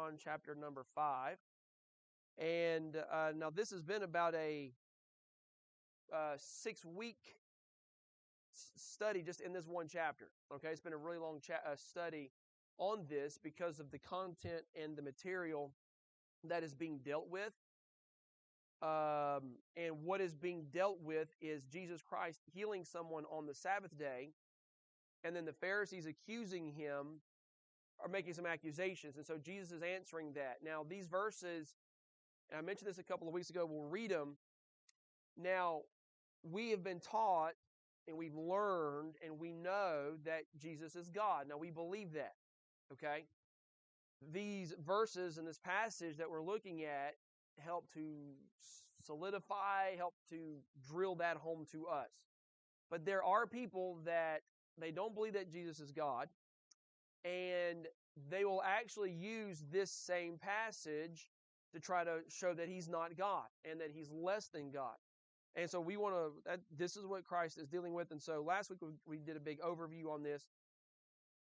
John chapter number 5. And now this has been about a 6-week study just in this one chapter. Okay, it's been a really long study on this because of the content and the material that is being dealt with. And what is being dealt with is Jesus Christ healing someone on the Sabbath day, and then the Pharisees accusing him or making some accusations. And so Jesus is answering that. Now, these verses, and I mentioned this a couple of weeks ago, we'll read them. Now, we have been taught and we've learned and we know that Jesus is God. Now, we believe that, okay? These verses in this passage that we're looking at help to solidify, help to drill that home to us. But there are people that they don't believe that Jesus is God, and they will actually use this same passage to try to show that he's not God and that he's less than God. And so we want to, this is what Christ is dealing with. And so last week we did a big overview on this.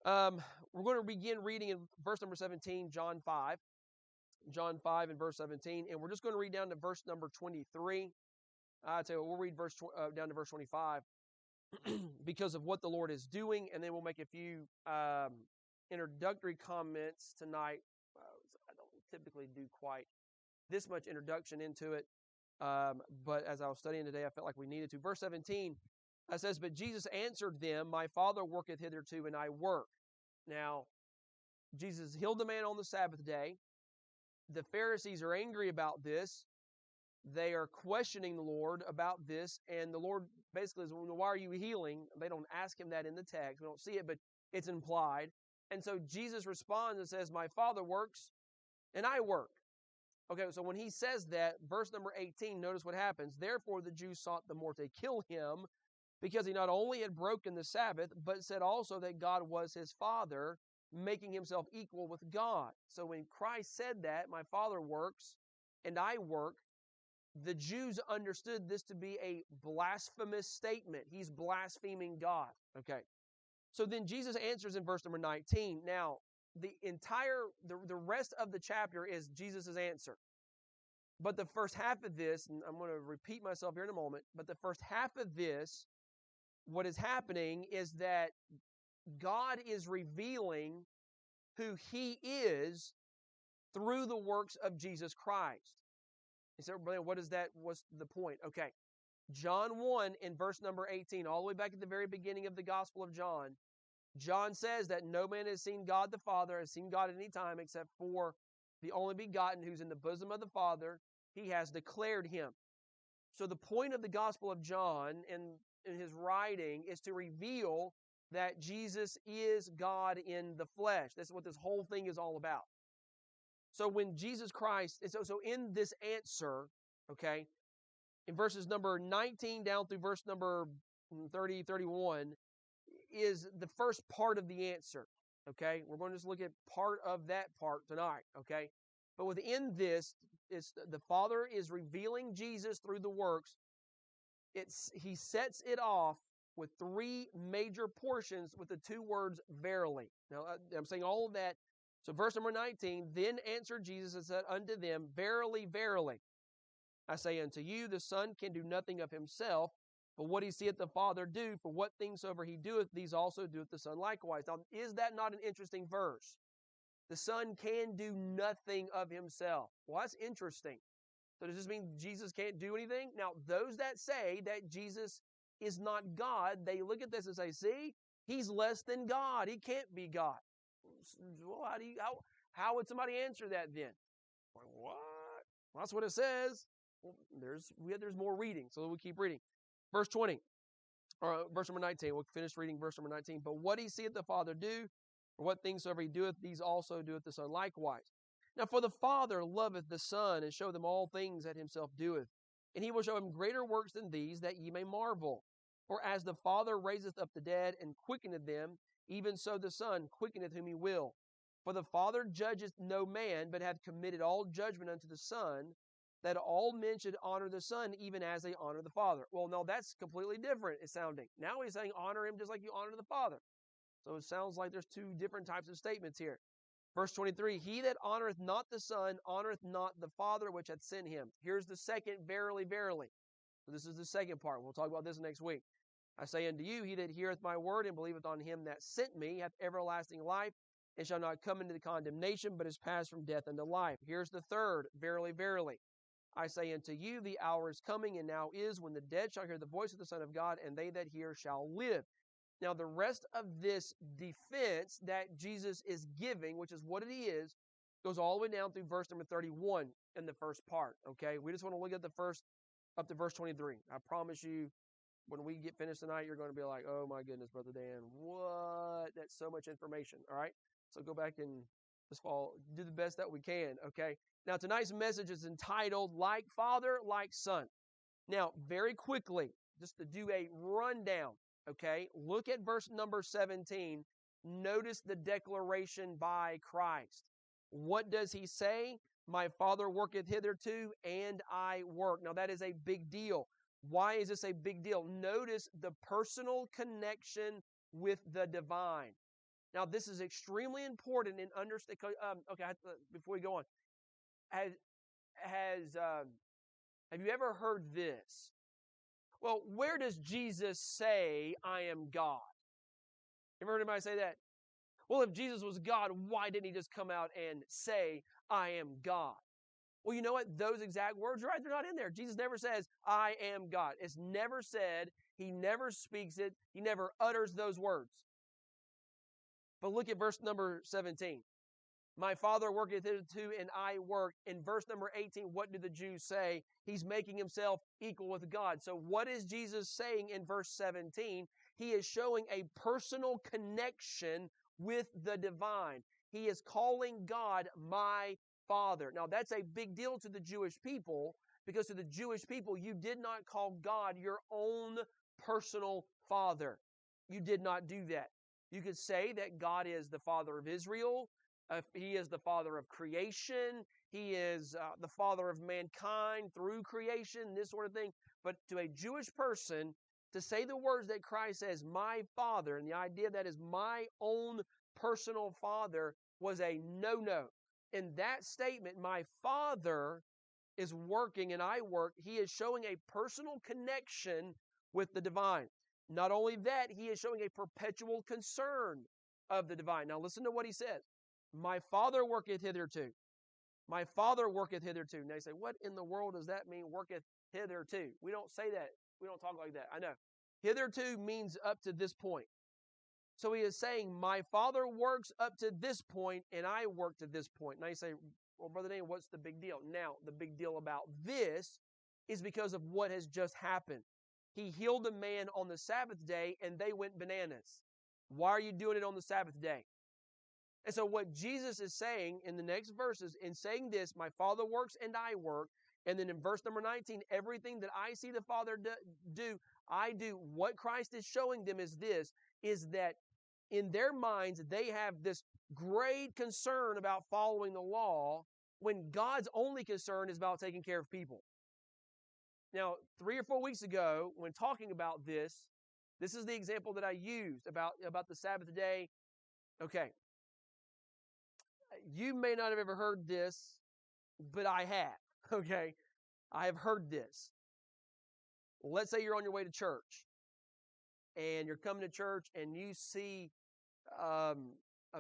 We're going to begin reading in verse number 17, John 5. John 5 and verse 17. And we're just going to read down to verse number 23. I'll tell you what, we'll read down to verse 25 because of what the Lord is doing. And then we'll make a few introductory comments tonight. I don't typically do quite this much introduction into it. But as I was studying today, I felt like we needed to. Verse 17 says, "But Jesus answered them, My Father worketh hitherto, and I work." Now, Jesus healed the man on the Sabbath day. The Pharisees are angry about this. They are questioning the Lord about this. And the Lord basically is, "Why are you healing?" They don't ask him that in the text. We don't see it, but it's implied. And so Jesus responds and says, "My Father works, and I work." Okay, so when he says that, verse number 18, notice what happens. "Therefore the Jews sought the more to kill him, because he not only had broken the Sabbath, but said also that God was his Father, making himself equal with God." So when Christ said that, "My Father works, and I work," the Jews understood this to be a blasphemous statement. He's blaspheming God. Okay. So then Jesus answers in verse number 19. Now, the rest of the chapter is Jesus' answer. But the first half of this, and I'm going to repeat myself here in a moment, but the first half of this, what is happening is that God is revealing who he is through the works of Jesus Christ. You say, what is that? What's the point? Okay. John 1 in verse number 18, all the way back at the very beginning of the Gospel of John, John says that no man has seen God the Father, has seen God at any time except for the only begotten who's in the bosom of the Father. He has declared him. So the point of the Gospel of John in his writing is to reveal that Jesus is God in the flesh. That's what this whole thing is all about. So when Jesus Christ, so in this answer, okay, in verses number 19 down through verse number 30, 31, is the first part of the answer, okay? We're going to just look at part of that part tonight, okay? But within this, it's the Father is revealing Jesus through the works. He sets it off with three major portions with the two words "verily." Now, I'm saying all of that. So verse number 19, "Then answered Jesus and said unto them, Verily, verily, I say unto you, the Son can do nothing of himself, but what he seeth the Father do, for what things soever he doeth, these also doeth the Son likewise." Now, is that not an interesting verse? The Son can do nothing of himself. Well, that's interesting. So does this mean Jesus can't do anything? Now, those that say that Jesus is not God, they look at this and say, "See, he's less than God. He can't be God." Well, how would somebody answer that then? Like, what? Well, that's what it says. Well, there's more reading, so we'll keep reading. Verse 20, or verse number 19. We'll finish reading verse number 19. "But what he seeth the Father do, or what things soever he doeth, these also doeth the Son likewise. Now for the Father loveth the Son, and showeth him all things that himself doeth. And he will show him greater works than these, that ye may marvel. For as the Father raiseth up the dead, and quickeneth them, even so the Son quickeneth whom he will. For the Father judgeth no man, but hath committed all judgment unto the Son, that all men should honor the Son, even as they honor the Father." Well, no, that's completely different, it's sounding. Now he's saying honor him just like you honor the Father. So it sounds like there's two different types of statements here. Verse 23, he that honoreth not the Son honoreth not the Father which hath sent him. Here's the second, verily, verily. So this is the second part. We'll talk about this next week. I say unto you, he that heareth my word and believeth on him that sent me hath everlasting life, and shall not come into the condemnation, but is passed from death unto life. Here's the third, verily, verily. I say unto you, the hour is coming, and now is, when the dead shall hear the voice of the Son of God, and they that hear shall live. Now, the rest of this defense that Jesus is giving, which is what it is, goes all the way down through verse number 31 in the first part, okay? We just want to look at the first, up to verse 23. I promise you, when we get finished tonight, you're going to be like, oh my goodness, Brother Dan, what? That's so much information, all right? So go back and just do the best that we can, okay? Now, tonight's message is entitled, Like Father, Like Son. Now, very quickly, just to do a rundown, okay? Look at verse number 17. Notice the declaration by Christ. What does he say? My Father worketh hitherto, and I work. Now, that is a big deal. Why is this a big deal? Notice the personal connection with the divine. Now, this is extremely important in understanding. Before we go on, have you ever heard this? Well, where does Jesus say, I am God? You ever heard anybody say that? Well, if Jesus was God, why didn't he just come out and say, I am God? Well, you know what? Those exact words are right. They're not in there. Jesus never says, I am God. It's never said. He never speaks it. He never utters those words. But look at verse number 17. My Father worketh hitherto, and I work. In verse number 18, what do the Jews say? He's making himself equal with God. So what is Jesus saying in verse 17? He is showing a personal connection with the divine. He is calling God my Father. Now, that's a big deal to the Jewish people, because to the Jewish people, you did not call God your own personal Father. You did not do that. You could say that God is the Father of Israel. He is the Father of creation. He is the Father of mankind through creation, this sort of thing. But to a Jewish person, to say the words that Christ says, my Father, and the idea that is my own personal Father, was a no-no. In that statement, my Father is working and I work, he is showing a personal connection with the divine. Not only that, he is showing a perpetual concern of the divine. Now listen to what he says. My Father worketh hitherto. My Father worketh hitherto. Now you say, what in the world does that mean, worketh hitherto? We don't say that. We don't talk like that. I know. Hitherto means up to this point. So he is saying, my Father works up to this point, and I work to this point. Now you say, well, Brother Dan, what's the big deal? Now, the big deal about this is because of what has just happened. He healed a man on the Sabbath day, and they went bananas. Why are you doing it on the Sabbath day? And so what Jesus is saying in the next verses, in saying this, my Father works and I work, and then in verse number 19, everything that I see the Father do, I do. What Christ is showing them is this, is that in their minds, they have this great concern about following the law, when God's only concern is about taking care of people. Now, 3 or 4 weeks ago, when talking about this is the example that I used about the Sabbath day. Okay. You may not have ever heard this, but I have, okay? I have heard this. Let's say you're on your way to church, and you're coming to church, and you see a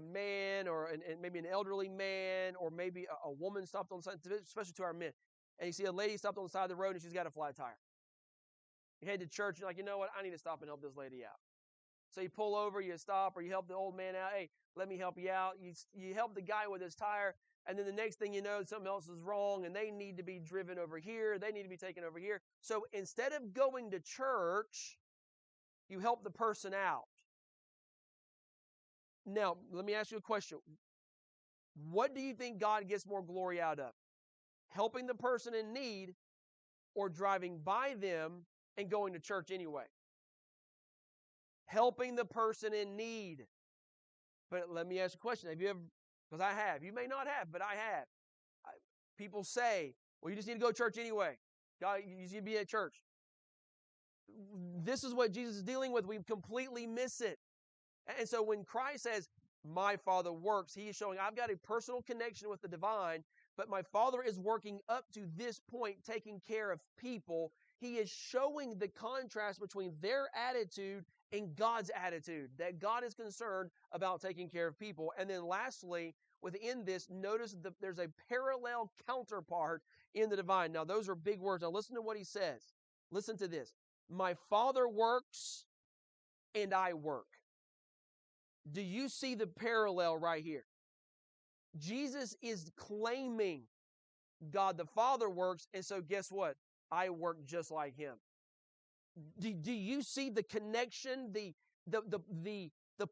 man, or maybe an elderly man, or maybe a woman stopped on the side, especially to our men, and you see a lady stopped on the side of the road, and she's got a flat tire. You head to church, you're like, you know what? I need to stop and help this lady out. So you pull over, you stop, or you help the old man out. Hey, let me help you out. You help the guy with his tire, and then the next thing you know, something else is wrong, and they need to be driven over here. They need to be taken over here. So instead of going to church, you help the person out. Now, let me ask you a question. What do you think God gets more glory out of? Helping the person in need, or driving by them and going to church anyway? Helping the person in need. But let me ask you a question. Have you ever, because I have. You may not have, but I have. People say, well, you just need to go to church anyway. God, you just need to be at church. This is what Jesus is dealing with. We completely miss it. And so when Christ says, my Father works. He is showing I've got a personal connection with the divine, but my Father is working up to this point, taking care of people. He is showing the contrast between their attitude and God's attitude, that God is concerned about taking care of people. And then lastly, within this, notice that there's a parallel counterpart in the divine. Now, those are big words. Now, listen to what he says. Listen to this. My Father works and I work. Do you see the parallel right here? Jesus is claiming God the Father works, and so guess what? I work just like him. Do you see the connection, the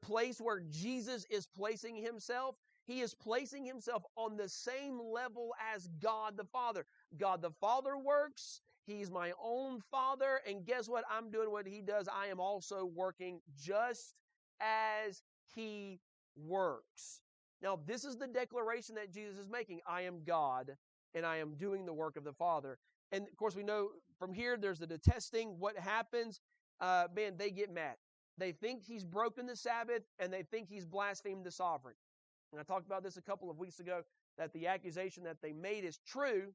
place where Jesus is placing himself? He is placing himself on the same level as God the Father. God the Father works. He's my own Father. And guess what? I'm doing what he does. I am also working just as he works. Now, this is the declaration that Jesus is making. I am God, and I am doing the work of the Father. And, of course, we know from here there's the detesting. What happens? Man, they get mad. They think he's broken the Sabbath, and they think he's blasphemed the sovereign. And I talked about this a couple of weeks ago, that the accusation that they made is true.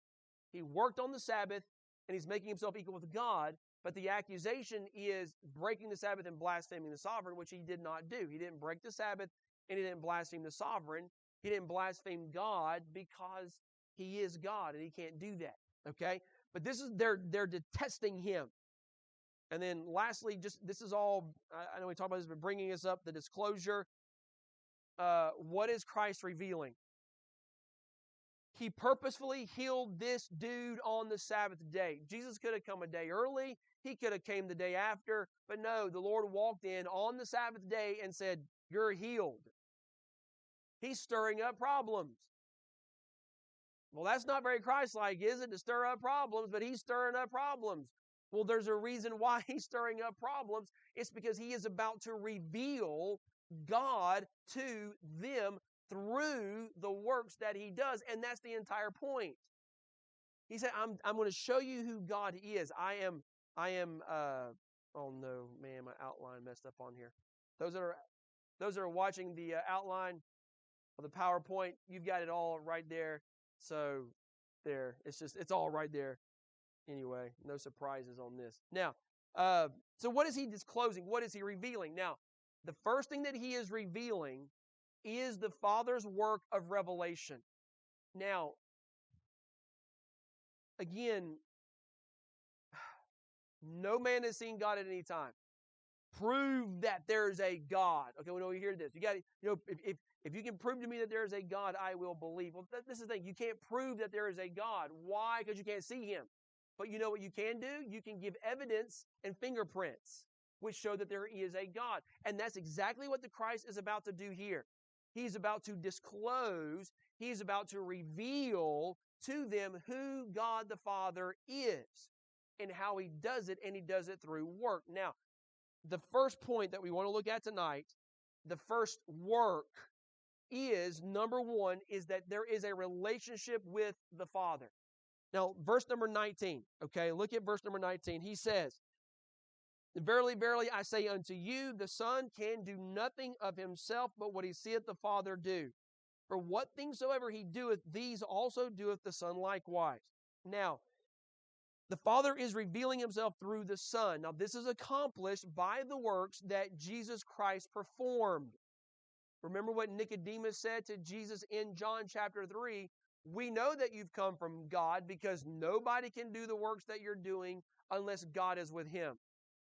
He worked on the Sabbath, and he's making himself equal with God. But the accusation is breaking the Sabbath and blaspheming the sovereign, which he did not do. He didn't break the Sabbath, and he didn't blaspheme the sovereign. He didn't blaspheme God because he is God, and he can't do that. Okay? But this is they're detesting him. And then lastly, just this is all, I know we talked about this, but bringing us up, the disclosure. What is Christ revealing? He purposefully healed this dude on the Sabbath day. Jesus could have come a day early. He could have came the day after. But no, the Lord walked in on the Sabbath day and said, you're healed. He's stirring up problems. Well, that's not very Christ-like, is it, to stir up problems? But he's stirring up problems. Well, there's a reason why he's stirring up problems. It's because he is about to reveal God to them through the works that he does. And that's the entire point. He said, I'm going to show you who God is. I am, oh no, man, my outline messed up on here. Those that are watching the outline of the PowerPoint, you've got it all right there. So there, it's all right there. Anyway, no surprises on this. Now, so what is he disclosing? What is he revealing? Now, the first thing that he is revealing is the Father's work of revelation. Now, again, no man has seen God at any time. Prove that there is a God. Okay, when we hear this, you got, if you can prove to me that there is a God, I will believe. Well, this is the thing. You can't prove that there is a God. Why? Because you can't see him. But you know what you can do? You can give evidence and fingerprints which show that there is a God. And that's exactly what the Christ is about to do here. He's about to disclose, he's about to reveal to them who God the Father is and how he does it, and he does it through work. Now, the first point that we want to look at tonight, the first work is, number one, is that there is a relationship with the Father. Now, verse number 19, okay, look at verse number 19. He says, verily, verily, I say unto you, the Son can do nothing of himself, but what he seeth the Father do. For what things soever he doeth, these also doeth the Son likewise. Now, the Father is revealing himself through the Son. Now, this is accomplished by the works that Jesus Christ performed. Remember what Nicodemus said to Jesus in John chapter 3, we know that you've come from God because nobody can do the works that you're doing unless God is with him.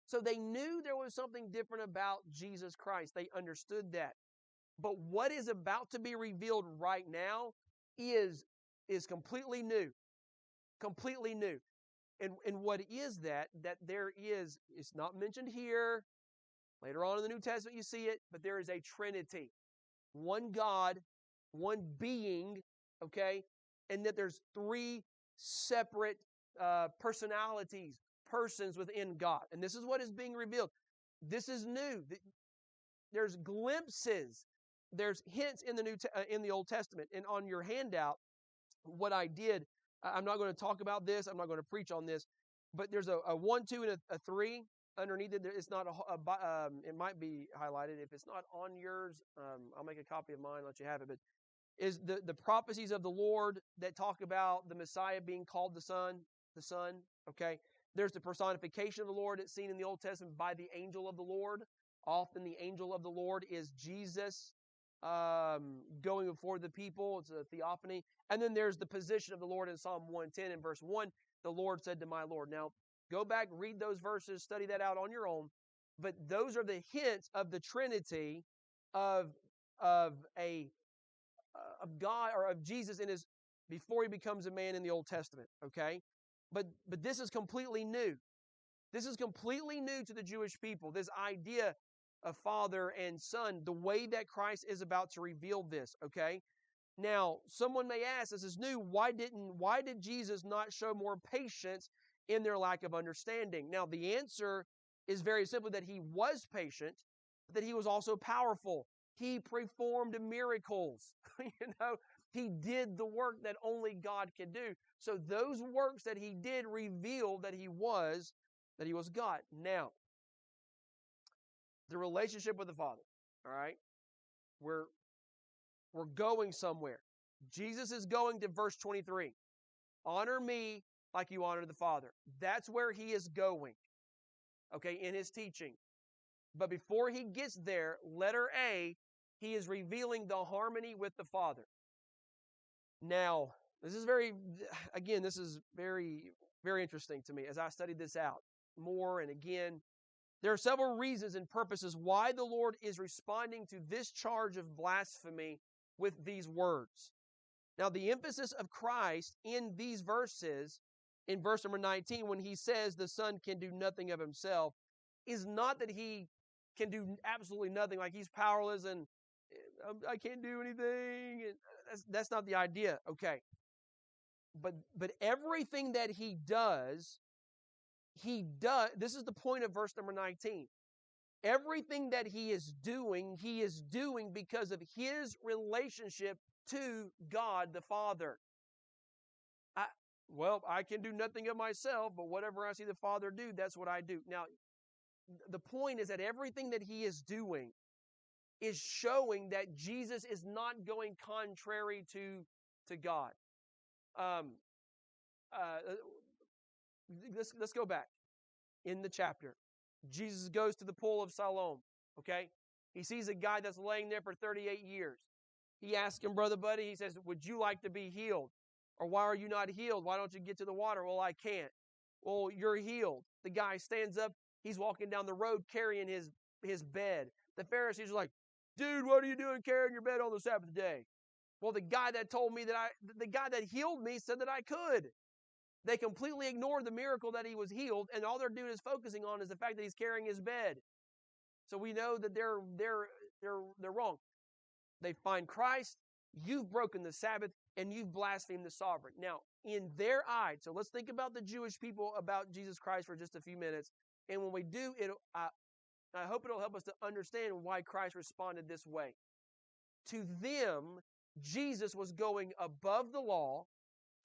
So they knew there was something different about Jesus Christ. They understood that. But what is about to be revealed right now is completely new. Completely new. And what is that? That there is, it's not mentioned here. Later on in the New Testament you see it, but there is a Trinity. One God, one being, okay? And that there's three separate personalities, persons within God. And this is what is being revealed. This is new. There's glimpses. There's hints in the Old Testament. And on your handout, what I did, I'm not going to talk about this. I'm not going to preach on this. But there's a 1, 2, and a 3 underneath it. It's not it might be highlighted. If it's not on yours, I'll make a copy of mine, let you have it. But is the prophecies of the Lord that talk about the Messiah being called the Son, okay? There's the personification of the Lord that's seen in the Old Testament by the angel of the Lord. Often the angel of the Lord is Jesus going before the people. It's a theophany. And then there's the position of the Lord in Psalm 110 and verse 1. The Lord said to my Lord. Now, go back, read those verses, study that out on your own. But those are the hints of the Trinity of God or of Jesus in his before he becomes a man in the Old Testament. Okay, but this is completely new. This is completely new to the Jewish people. This idea of Father and Son, the way that Christ is about to reveal this. Okay. Now, someone may ask, this is new, why did Jesus not show more patience in their lack of understanding? Now, the answer is very simply that he was patient, but that he was also powerful. He performed miracles. He did the work that only God could do. So those works that he did reveal that he was God. Now, the relationship with the Father, all right? We're going somewhere. Jesus is going to verse 23. Honor me like you honor the Father. That's where he is going, okay, in his teaching. But before he gets there, letter A, he is revealing the harmony with the Father. Now, this is very very interesting to me as I studied this out more and again. There are several reasons and purposes why the Lord is responding to this charge of blasphemy with these words. Now, the emphasis of Christ in these verses, in verse number 19, when he says the Son can do nothing of himself, is not that he can do absolutely nothing, like he's powerless and I can't do anything. That's not the idea, okay? But everything that he does, this is the point of verse number 19. Everything that he is doing because of his relationship to God the Father. I can do nothing of myself, but whatever I see the Father do, that's what I do. Now, the point is that everything that he is doing is showing that Jesus is not going contrary to God. Let's go back in the chapter. Jesus goes to the pool of Siloam, okay? He sees a guy that's laying there for 38 years. He asks him, brother buddy, he says, would you like to be healed? Or why are you not healed? Why don't you get to the water? Well, I can't. Well, you're healed. The guy stands up. He's walking down the road carrying his bed. The Pharisees are like, dude, what are you doing carrying your bed on the Sabbath day? Well, the guy that healed me said that I could. They completely ignored the miracle that he was healed, and all they're doing is focusing on is the fact that he's carrying his bed. So we know that they're wrong. They find Christ, you've broken the Sabbath, and you've blasphemed the sovereign. Now, in their eyes, so let's think about the Jewish people about Jesus Christ for just a few minutes. And when we do, I hope it'll help us to understand why Christ responded this way. To them, Jesus was going above the law.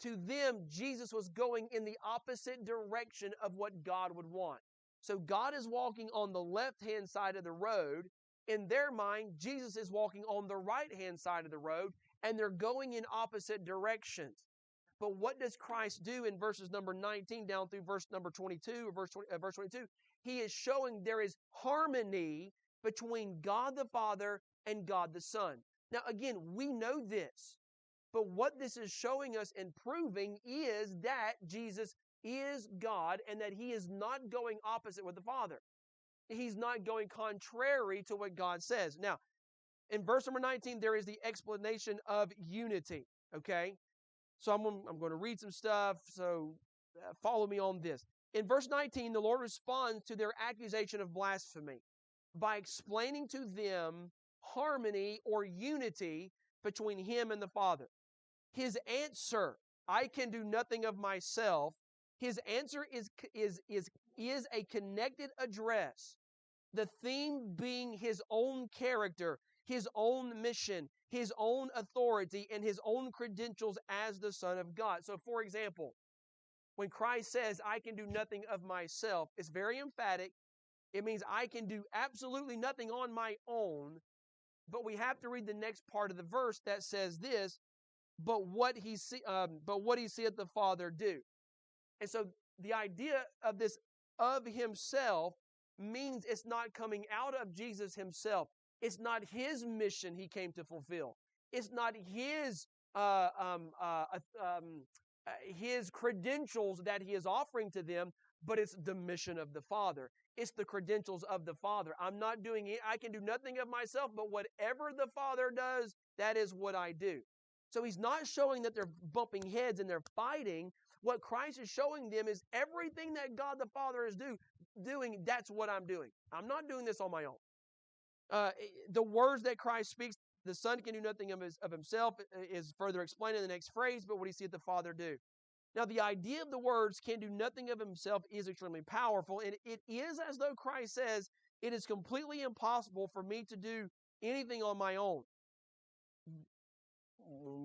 To them, Jesus was going in the opposite direction of what God would want. So God is walking on the left-hand side of the road. In their mind, Jesus is walking on the right-hand side of the road, and they're going in opposite directions. But what does Christ do in verses number 19 down through verse number 22 or verse 22? He is showing there is harmony between God the Father and God the Son. Now, again, we know this. But what this is showing us and proving is that Jesus is God and that he is not going opposite with the Father. He's not going contrary to what God says. Now, in verse number 19, there is the explanation of unity, okay? So I'm going to read some stuff, so follow me on this. In verse 19, the Lord responds to their accusation of blasphemy by explaining to them harmony or unity between him and the Father. His answer, I can do nothing of myself, his answer is a connected address. The theme being his own character, his own mission, his own authority, and his own credentials as the Son of God. So, for example, when Christ says, I can do nothing of myself, it's very emphatic. It means I can do absolutely nothing on my own, but we have to read the next part of the verse that says this, but what he seeth the Father do. And so the idea of this of himself means it's not coming out of Jesus himself. It's not his mission he came to fulfill. It's not his credentials that he is offering to them, but it's the mission of the Father. It's the credentials of the Father. I'm not doing it. I can do nothing of myself, but whatever the Father does, that is what I do. So he's not showing that they're bumping heads and they're fighting. What Christ is showing them is everything that God the Father is doing, that's what I'm doing. I'm not doing this on my own. The words that Christ speaks, the Son can do nothing of himself, is further explained in the next phrase, but what he seeth the Father do. Now, the idea of the words can do nothing of himself is extremely powerful, and it is as though Christ says, it is completely impossible for me to do anything on my own.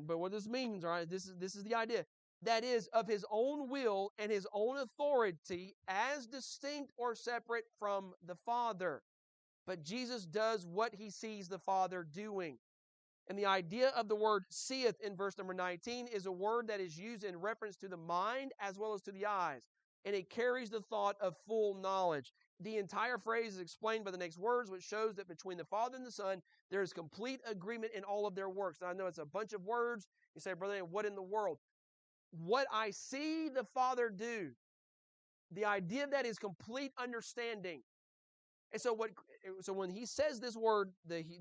But what this means, all right, this is the idea. That is, of his own will and his own authority as distinct or separate from the Father. But Jesus does what he sees the Father doing. And the idea of the word seeth in verse number 19 is a word that is used in reference to the mind as well as to the eyes. And it carries the thought of full knowledge. The entire phrase is explained by the next words, which shows that between the Father and the Son, there is complete agreement in all of their works. And I know it's a bunch of words. You say, brother, what in the world? What I see the Father do, the idea of that is complete understanding. And so when he says this word,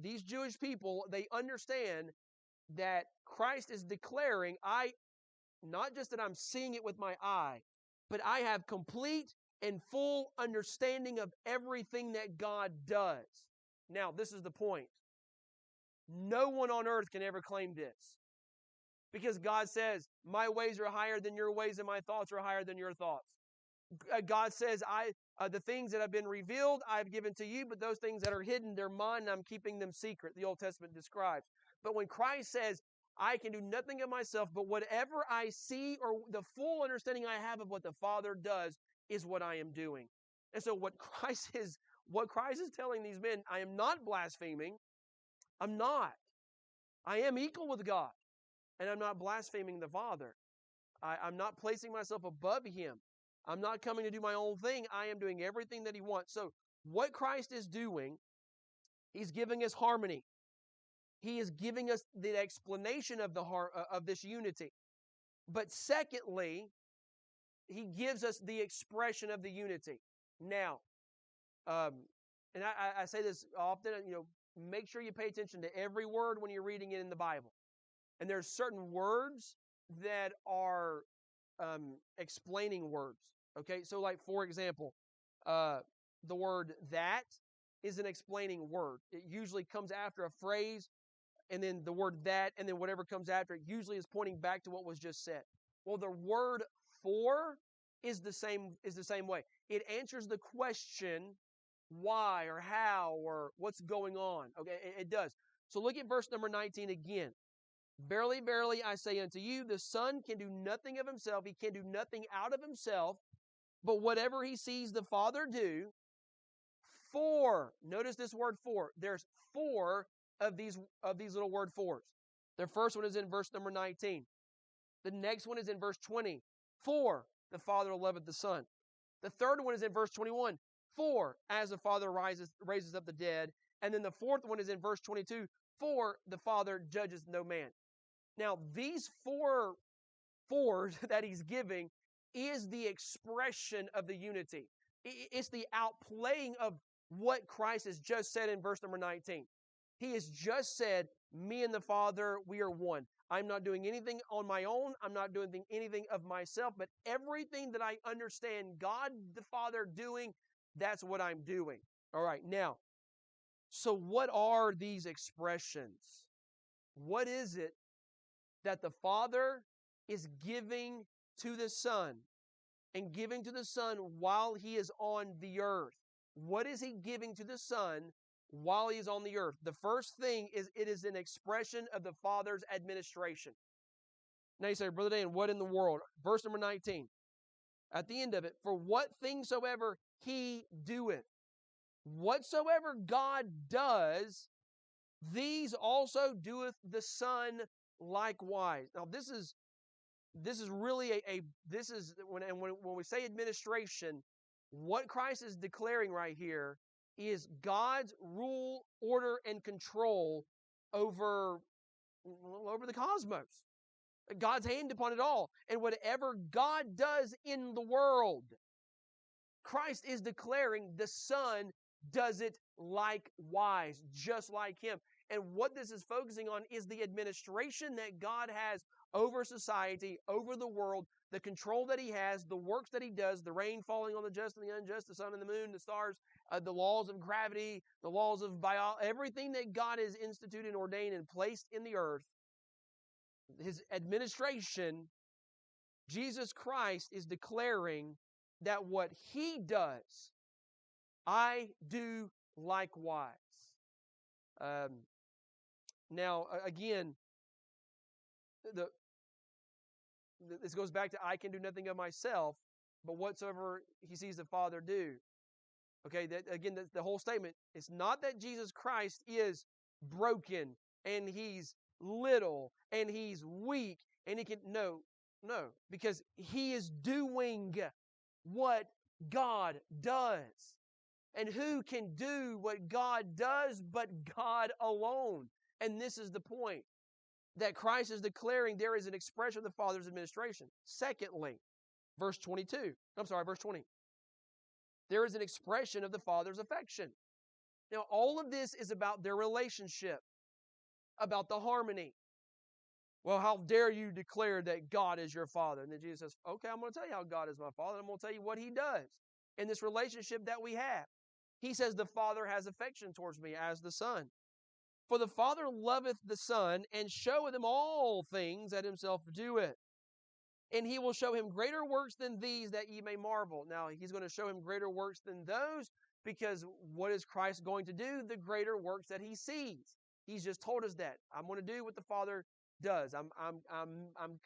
these Jewish people, they understand that Christ is declaring, not just that I'm seeing it with my eye, but I have complete and full understanding of everything that God does. Now, this is the point. No one on earth can ever claim this. Because God says, my ways are higher than your ways and my thoughts are higher than your thoughts. God says, the things that have been revealed, I've given to you, but those things that are hidden, they're mine, and I'm keeping them secret, the Old Testament describes. But when Christ says, I can do nothing of myself, but whatever I see or the full understanding I have of what the Father does is what I am doing. And so what Christ is telling these men, I am not blaspheming. I'm not. I am equal with God, and I'm not blaspheming the Father. I'm not placing myself above him. I'm not coming to do my own thing. I am doing everything that he wants. So what Christ is doing, he's giving us harmony. He is giving us the explanation of this unity. But secondly, he gives us the expression of the unity. Now, and I say this often, make sure you pay attention to every word when you're reading it in the Bible. And there's certain words that are explaining words. Okay, so like for example, the word that is an explaining word. It usually comes after a phrase, and then the word that, and then whatever comes after it usually is pointing back to what was just said. Well, the word for is the same way. It answers the question why or how or what's going on. Okay, it does. So look at verse number 19 again. Verily, verily, I say unto you, the Son can do nothing of himself. He can do nothing out of himself, but whatever he sees the Father do, notice this word for. There's four of these little word fors. The first one is in verse number 19. The next one is in verse 20. For the Father loveth the Son. The third one is in verse 21. For as the Father raises up the dead. And then the fourth one is in verse 22. For the Father judges no man. Now, these fours that he's giving is the expression of the unity. It's the outplaying of what Christ has just said in verse number 19. He has just said, me and the Father, we are one. I'm not doing anything on my own. I'm not doing anything of myself, but everything that I understand God the Father doing, that's what I'm doing. All right, now, so what are these expressions? What is it that the Father is giving to the Son and giving to the Son while he is on the earth? What is he giving to the Son while he is on the earth? The first thing is it is an expression of the Father's administration. Now you say, Brother Dan, what in the world? Verse number 19. At the end of it, for what thing soever he doeth. Whatsoever God does, these also doeth the Son likewise. Now, this is really this is when we say administration, what Christ is declaring right here is God's rule, order, and control over the cosmos. God's hand upon it all. And whatever God does in the world, Christ is declaring the Son does it likewise, just like Him. And what this is focusing on is the administration that God has over society, over the world, the control that He has, the works that He does, the rain falling on the just and the unjust, the sun and the moon, the stars, the laws of gravity, the laws of biology, everything that God has instituted and ordained and placed in the earth, His administration, Jesus Christ is declaring that what He does, I do likewise. Now, again, this goes back to I can do nothing of myself, but whatsoever He sees the Father do. Okay, that's the whole statement. It's not that Jesus Christ is broken and He's little and He's weak and He can, no, because He is doing what God does. And who can do what God does but God alone? And this is the point, that Christ is declaring there is an expression of the Father's administration. Secondly, verse 20. There is an expression of the Father's affection. Now, all of this is about their relationship, about the harmony. Well, how dare you declare that God is your Father? And then Jesus says, okay, I'm going to tell you how God is my Father. I'm going to tell you what He does in this relationship that we have. He says, the Father has affection towards me as the Son. For the Father loveth the Son, and showeth Him all things that Himself doeth. And He will show Him greater works than these, that ye may marvel. Now, He's going to show Him greater works than those, because what is Christ going to do? The greater works that He sees. He's just told us that. I'm going to do what the Father does. I'm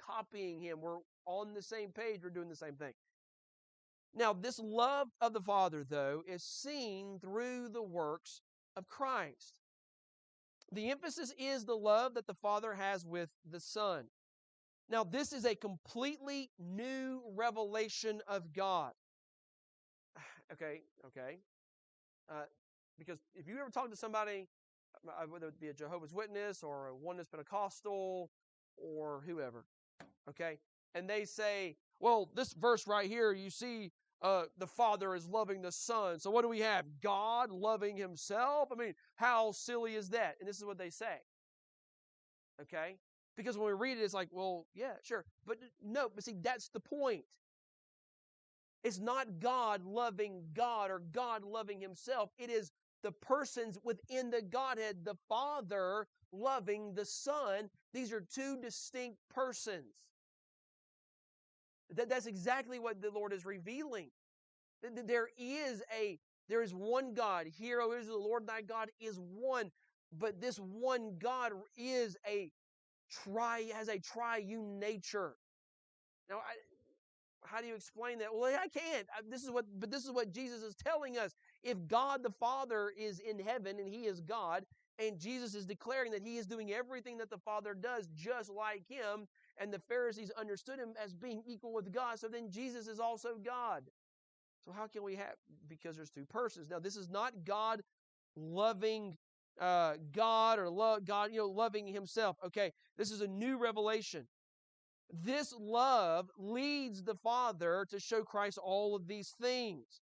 copying Him. We're on the same page. We're doing the same thing. Now, this love of the Father, though, is seen through the works of Christ. The emphasis is the love that the Father has with the Son. Now, this is a completely new revelation of God. Okay. Because if you ever talk to somebody, whether it be a Jehovah's Witness or a Oneness Pentecostal or whoever, okay, and they say, well, this verse right here, you see, the Father is loving the Son. So what do we have? God loving Himself? I mean, how silly is that? And this is what they say. Okay? Because when we read it, it's like, well, yeah, sure. But no, but see, that's the point. It's not God loving God or God loving Himself. It is the persons within the Godhead, the Father loving the Son. These are two distinct persons. That's exactly what the Lord is revealing. There is one God. Hear, O Israel, the Lord thy God is one. But this one God is has a triune nature. Now, how do you explain that? Well, I can't. This is what Jesus is telling us. If God the Father is in heaven and He is God, and Jesus is declaring that He is doing everything that the Father does just like Him, and the Pharisees understood Him as being equal with God, so then Jesus is also God. So how can we have, because there's two persons. Now, this is not God loving God or God, loving Himself. Okay, this is a new revelation. This love leads the Father to show Christ all of these things.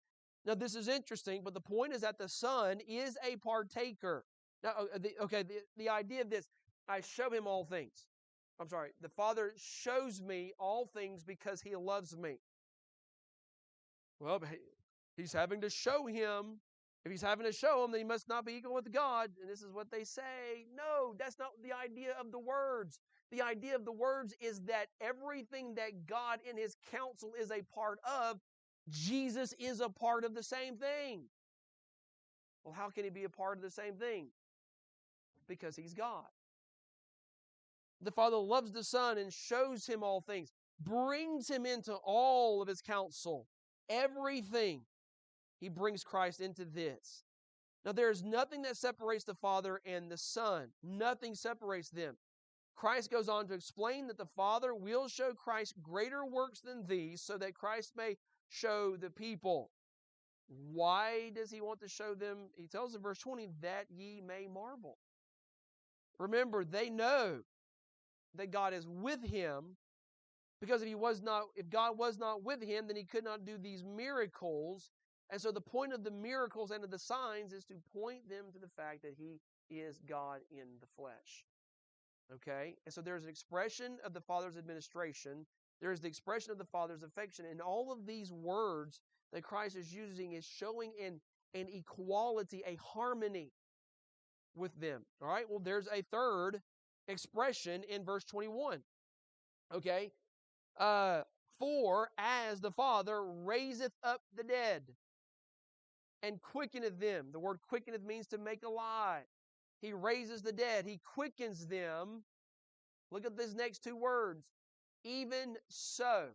Now, this is interesting, but the point is that the Son is a partaker. Now, the idea of this, I show Him all things. I'm sorry, the Father shows me all things because He loves me. Well, He's having to show Him. If He's having to show Him, then He must not be equal with God. And this is what they say. No, that's not the idea of the words. The idea of the words is that everything that God in His counsel is a part of, Jesus is a part of the same thing. Well, how can He be a part of the same thing? Because He's God. The Father loves the Son and shows Him all things, brings Him into all of His counsel, everything. He brings Christ into this. Now, there is nothing that separates the Father and the Son. Nothing separates them. Christ goes on to explain that the Father will show Christ greater works than these so that Christ may show the people. Why does he want to show them? He tells in verse 20, that ye may marvel. Remember, they know that God is with him, because if God was not with him, then he could not do these miracles. And so the point of the miracles and of the signs is to point them to the fact that he is God in the flesh. Okay? And so there's an expression of the Father's administration. There's the expression of the Father's affection. And all of these words that Christ is using is showing an equality, a harmony with them. All right? Well, there's a third expression in verse 21. Okay? For as the Father raiseth up the dead and quickeneth them. The word quickeneth means to make alive. He raises the dead. He quickens them. Look at these next two words. Even so.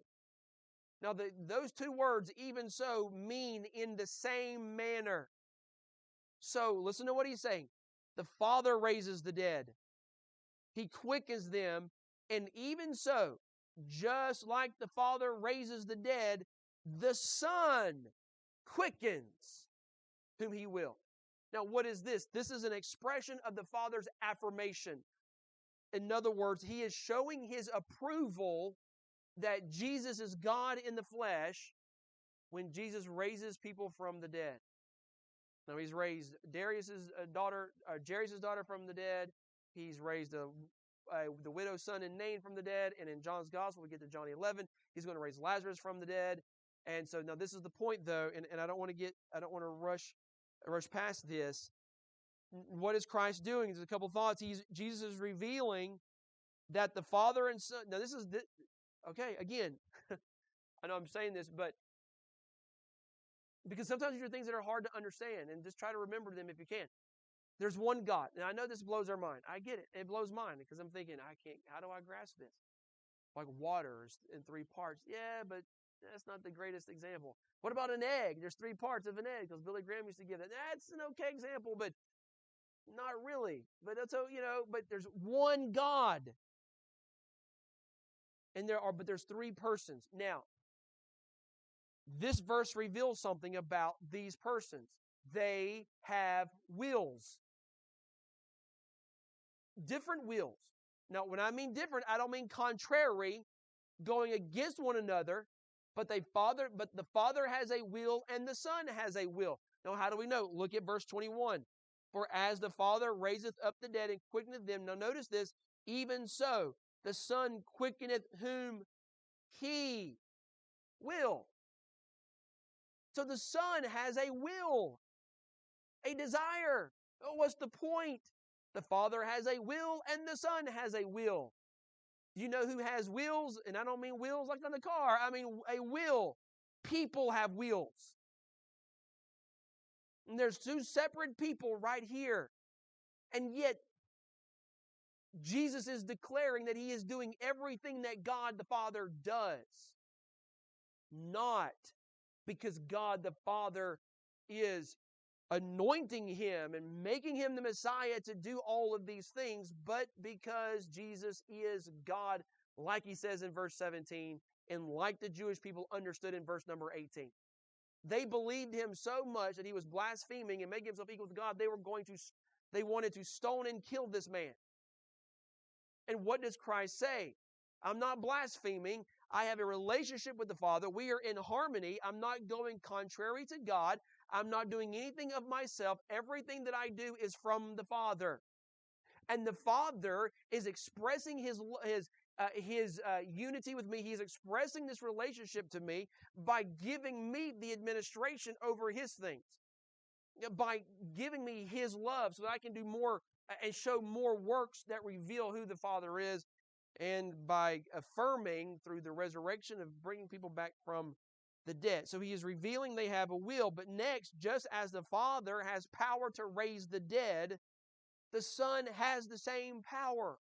Now, those two words, even so, mean in the same manner. So, listen to what he's saying. The Father raises the dead. He quickens them. And even so, just like the Father raises the dead, the Son quickens whom he will. Now, what is this? This is an expression of the Father's affirmation. In other words, he is showing his approval that Jesus is God in the flesh when Jesus raises people from the dead. Now, he's raised Jairus' daughter from the dead. He's raised the widow's son in Nain from the dead. And in John's Gospel, we get to John 11, he's going to raise Lazarus from the dead. And so now this is the point, though, and I don't want to rush past this. What is Christ doing? There's a couple thoughts. Jesus is revealing that the Father and Son. Now, okay, again, I know I'm saying this, but because sometimes these are things that are hard to understand, and just try to remember them if you can. There's one God. And I know this blows our mind. I get it. It blows mine because I'm thinking, how do I grasp this? Like water in three parts. Yeah, but that's not the greatest example. What about an egg? There's three parts of an egg, because Billy Graham used to give that. That's an okay example, but not really. But but there's one God. And there's three persons. Now, this verse reveals something about these persons. They have wills. Different wills. Now, when I mean different, I don't mean contrary, going against one another, but the Father has a will and the Son has a will. Now, how do we know? Look at verse 21. For as the Father raiseth up the dead and quickeneth them. Now, notice this. Even so, the Son quickeneth whom he will. So the Son has a will, a desire. Oh, what's the point? The Father has a will and the Son has a will. You know who has wills? And I don't mean wheels like on the car. I mean a will. People have wills. And there's two separate people right here. And yet, Jesus is declaring that he is doing everything that God the Father does. Not because God the Father is anointing him and making him the Messiah to do all of these things, but because Jesus is God, like he says in verse 17, and like the Jewish people understood in verse number 18. They believed him so much that he was blaspheming and making himself equal to God, they wanted to stone and kill this man. And what does Christ say? I'm not blaspheming. I have a relationship with the Father. We are in harmony. I'm not going contrary to God. I'm not doing anything of myself. Everything that I do is from the Father. And the Father is expressing his unity with me. He's expressing this relationship to me by giving me the administration over his things, by giving me his love so that I can do more and show more works that reveal who the Father is, and by affirming through the resurrection of bringing people back from the dead. So he is revealing they have a will. But next, just as the Father has power to raise the dead, the Son has the same power.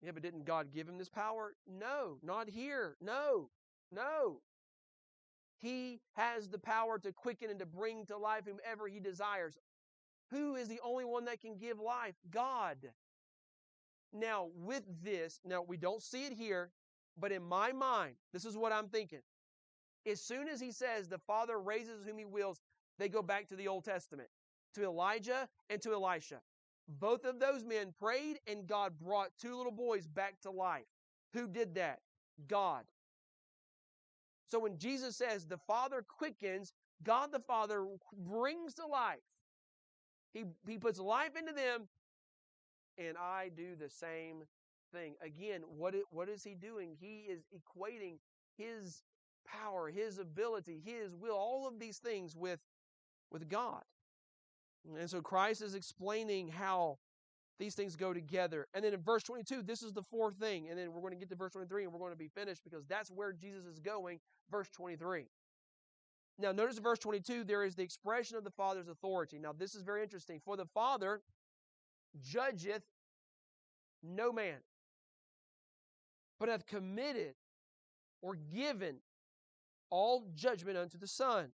Yeah, but didn't God give him this power? No, not here. No. He has the power to quicken and to bring to life whomever He desires. Who is the only one that can give life? God. Now, with this, now we don't see it here, but in my mind, this is what I'm thinking. As soon as He says the Father raises whom He wills, they go back to the Old Testament, to Elijah and to Elisha. Both of those men prayed, and God brought two little boys back to life. Who did that? God. So when Jesus says the Father quickens, God the Father brings to life. He puts life into them, and I do the same thing. Again, what is He doing? He is equating His power, His ability, His will, all of these things with God. And so Christ is explaining how these things go together. And then in verse 22, this is the fourth thing. And then we're going to get to verse 23 and we're going to be finished because that's where Jesus is going. Verse 23. Now notice in verse 22, there is the expression of the Father's authority. Now this is very interesting. For the Father judgeth no man, but hath committed or given all judgment unto the Son.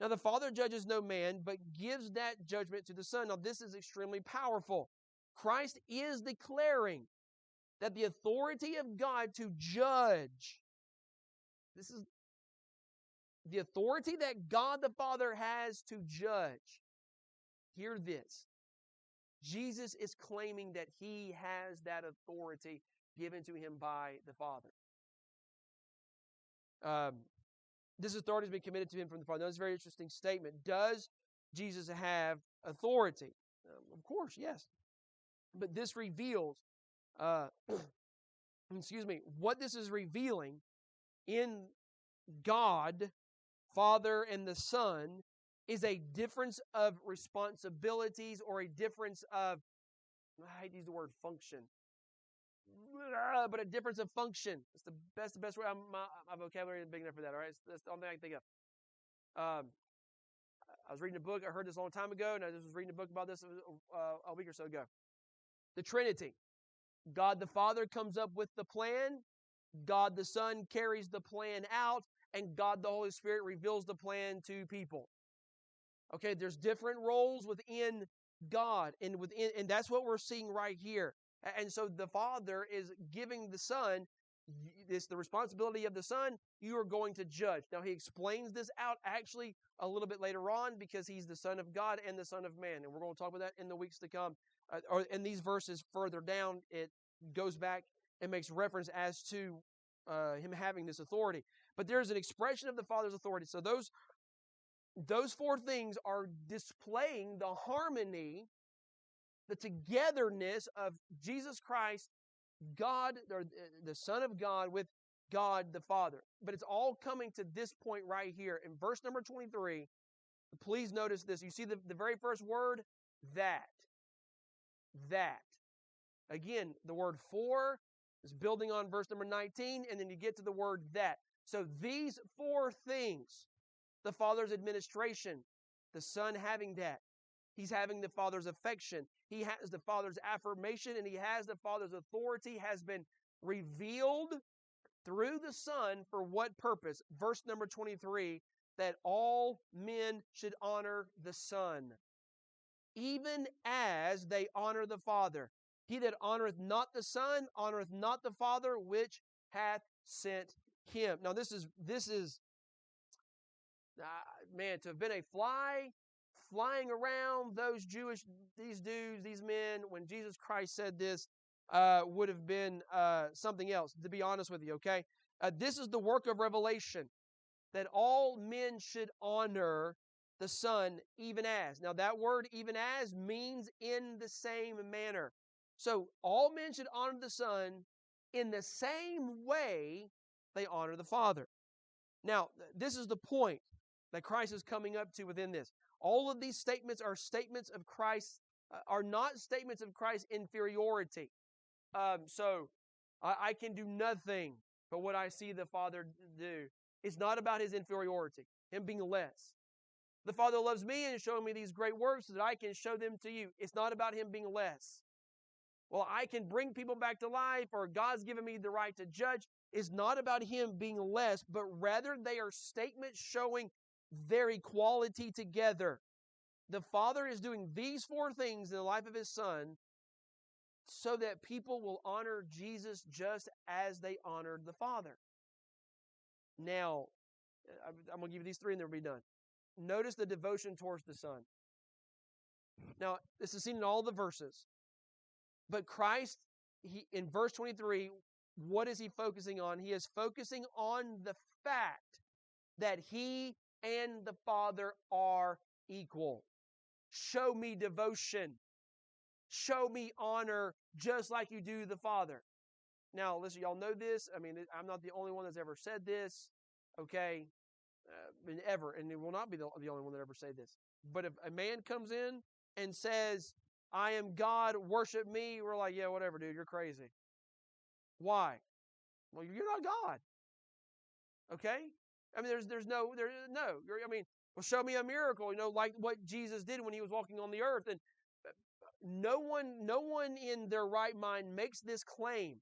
Now the Father judges no man, but gives that judgment to the Son. Now this is extremely powerful. Christ is declaring that the authority of God to judge, this is the authority that God the Father has to judge. Hear this. Jesus is claiming that He has that authority given to Him by the Father. This authority has been committed to Him from the Father. Now, that's a very interesting statement. Does Jesus have authority? Of course, yes. But this reveals, what this is revealing in God, Father, and the Son is a difference of responsibilities or a difference of, I hate to use the word function, but a difference of function. It's the best way. My vocabulary isn't big enough for that, all right? That's the only thing I can think of. I was reading a book. I heard this a long time ago, and I just was reading a book about this a week or so ago. The Trinity. God the Father comes up with the plan. God the Son carries the plan out, and God the Holy Spirit reveals the plan to people. Okay, there's different roles within God, and that's what we're seeing right here. And so the Father is giving the Son the responsibility of the Son. You are going to judge. Now He explains this out actually a little bit later on because He's the Son of God and the Son of Man, and we're going to talk about that in the weeks to come. Or in these verses further down, it goes back and makes reference as to Him having this authority. But there's an expression of the Father's authority. So those four things are displaying the harmony, the togetherness of Jesus Christ, God, or the Son of God, with God the Father. But it's all coming to this point right here. In verse number 23, please notice this. You see the very first word? That. That. Again, the word for is building on verse number 19, and then you get to the word that. So these four things, the Father's administration, the Son having that, He's having the Father's affection, He has the Father's affirmation, and He has the Father's authority, has been revealed through the Son for what purpose? Verse number 23, that all men should honor the Son, even as they honor the Father. He that honoreth not the Son honoreth not the Father which hath sent Him. Now this is man, to have been a fly flying around these dudes, these men, when Jesus Christ said this, would have been something else, to be honest with you, okay? This is the work of revelation, that all men should honor the Son even as. Now that word even as means in the same manner. So all men should honor the Son in the same way they honor the Father. Now, this is the point that Christ is coming up to within this. All of these statements are statements of Christ, are not statements of Christ's inferiority. So I can do nothing but what I see the Father do. It's not about His inferiority, Him being less. The Father loves me and is showing me these great works so that I can show them to you. It's not about Him being less. well, I can bring people back to life, or God's given me the right to judge, is not about him being less, but rather they are statements showing their equality together. The Father is doing these four things in the life of his Son so that people will honor Jesus just as they honored the Father. Now, I'm going to give you these three and then we'll be done. Notice the devotion towards the Son. Now, this is seen in all the verses. But Christ, in verse 23, what is he focusing on? He is focusing on the fact that he and the Father are equal. Show me devotion. Show me honor just like you do the Father. Now, listen, y'all know this. I mean, I'm not the only one that's ever said this, okay? Ever, and it will not be the only one that ever say this. But if a man comes in and says, I am God, worship me, we're like, yeah, whatever, dude, you're crazy. Why? Well, you're not God. Okay? I mean, well, show me a miracle, like what Jesus did when he was walking on the earth. And no one in their right mind makes this claim.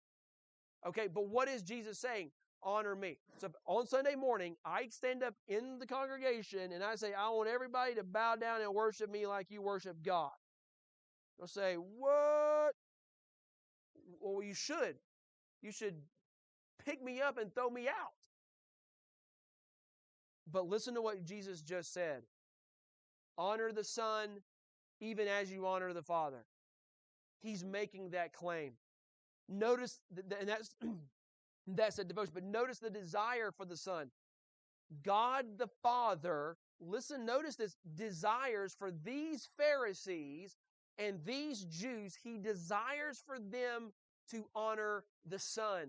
Okay, but what is Jesus saying? Honor me. So on Sunday morning, I stand up in the congregation and I say, I want everybody to bow down and worship me like you worship God. They'll say, what? Well, you should. You should pick me up and throw me out. But listen to what Jesus just said. Honor the Son even as you honor the Father. He's making that claim. Notice, and that's a devotion, but notice the desire for the Son. God the Father, notice this, desires for these Pharisees and these Jews, he desires for them to honor the Son.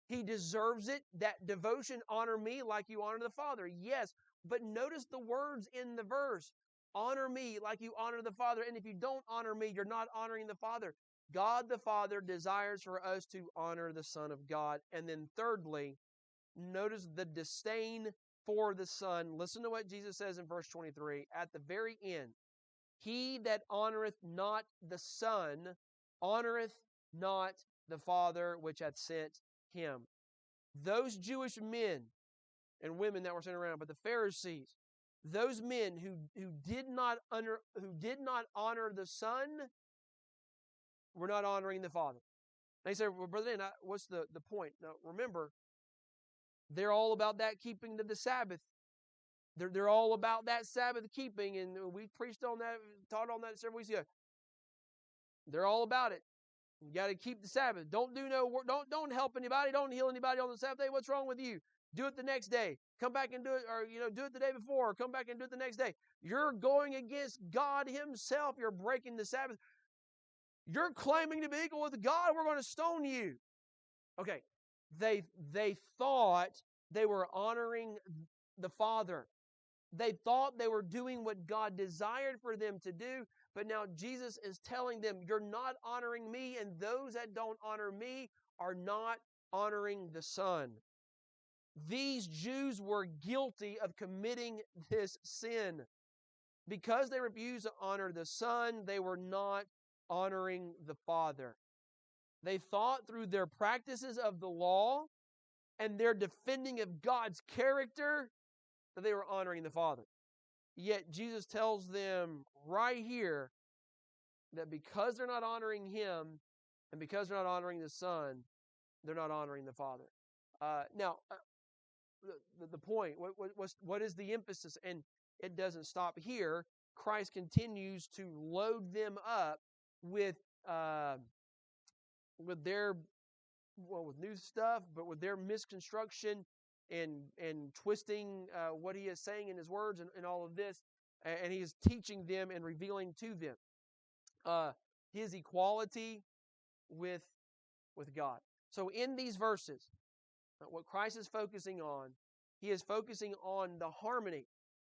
He deserves it, that devotion, honor me like you honor the Father. Yes, but notice the words in the verse. Honor me like you honor the Father. And if you don't honor me, you're not honoring the Father. God the Father desires for us to honor the Son of God. And then thirdly, notice the disdain for the Son. Listen to what Jesus says in verse 23. At the very end, he that honoreth not the Son honoreth not the Father which hath sent him. Those Jewish men and women that were sitting around, but the Pharisees, those men who did not honor the Son, were not honoring the Father. They say, well, Brother Dan, what's the point? Now, remember, they're all about that keeping to the Sabbath. They're all about that Sabbath keeping, and we preached on that, taught on that several weeks ago. They're all about it. You got to keep the Sabbath. Don't do no work. Don't help anybody. Don't heal anybody on the Sabbath day. What's wrong with you? Do it the next day. Come back and do it, or do it the day before, or come back and do it the next day. You're going against God Himself. You're breaking the Sabbath. You're claiming to be equal with God. We're going to stone you. Okay. They thought they were honoring the Father. They thought they were doing what God desired for them to do, but now Jesus is telling them, you're not honoring me, and those that don't honor me are not honoring the Son. These Jews were guilty of committing this sin. Because they refused to honor the Son, they were not honoring the Father. They thought through their practices of the law and their defending of God's character that they were honoring the Father. Yet Jesus tells them right here that because they're not honoring Him and because they're not honoring the Son, they're not honoring the Father. The point, what is the emphasis? And it doesn't stop here. Christ continues to load them up with new stuff, but with their misconstruction and twisting what He is saying in His words and all of this, and He is teaching them and revealing to them His equality with God. So in these verses, what Christ is focusing on, He is focusing on the harmony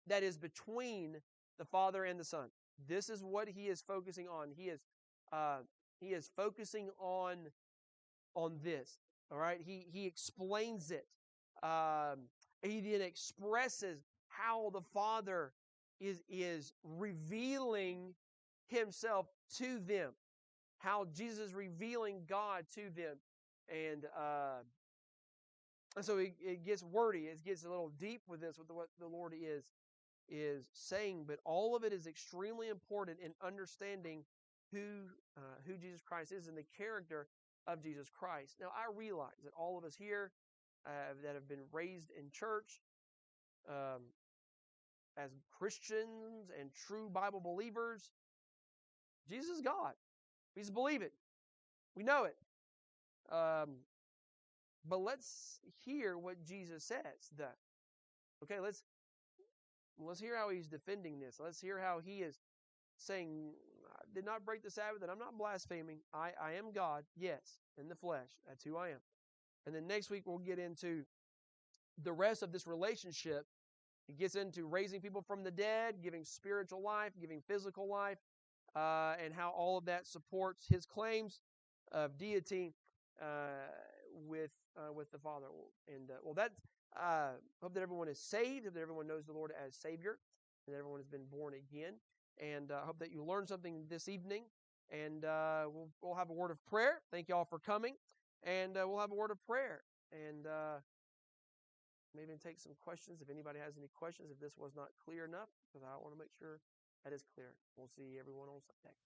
that is between the Father and the Son. This is what He is focusing on. He is focusing on this. All right, He explains it. He then expresses how the Father is revealing Himself to them. how Jesus is revealing God to them. And so it gets wordy. It gets a little deep with this, with what the Lord is saying. But all of it is extremely important in understanding who Jesus Christ is and the character of Jesus Christ. Now, I realize that all of us here that have been raised in church um, as Christians and true Bible believers, Jesus is God. We just believe it. We know it. But let's hear what Jesus says. Okay, let's hear how he's defending this. Let's hear how he is saying, I did not break the Sabbath, and I'm not blaspheming. I am God, yes, in the flesh. That's who I am. And then next week we'll get into the rest of this relationship. It gets into raising people from the dead, giving spiritual life, giving physical life, and how all of that supports his claims of deity with the Father. And hope that everyone is saved, hope that everyone knows the Lord as Savior, and that everyone has been born again. And I hope that you learned something this evening. And we'll have a word of prayer. Thank you all for coming. And we'll have a word of prayer. And maybe take some questions if anybody has any questions, if this was not clear enough, because I want to make sure that is clear. We'll see everyone on Sunday.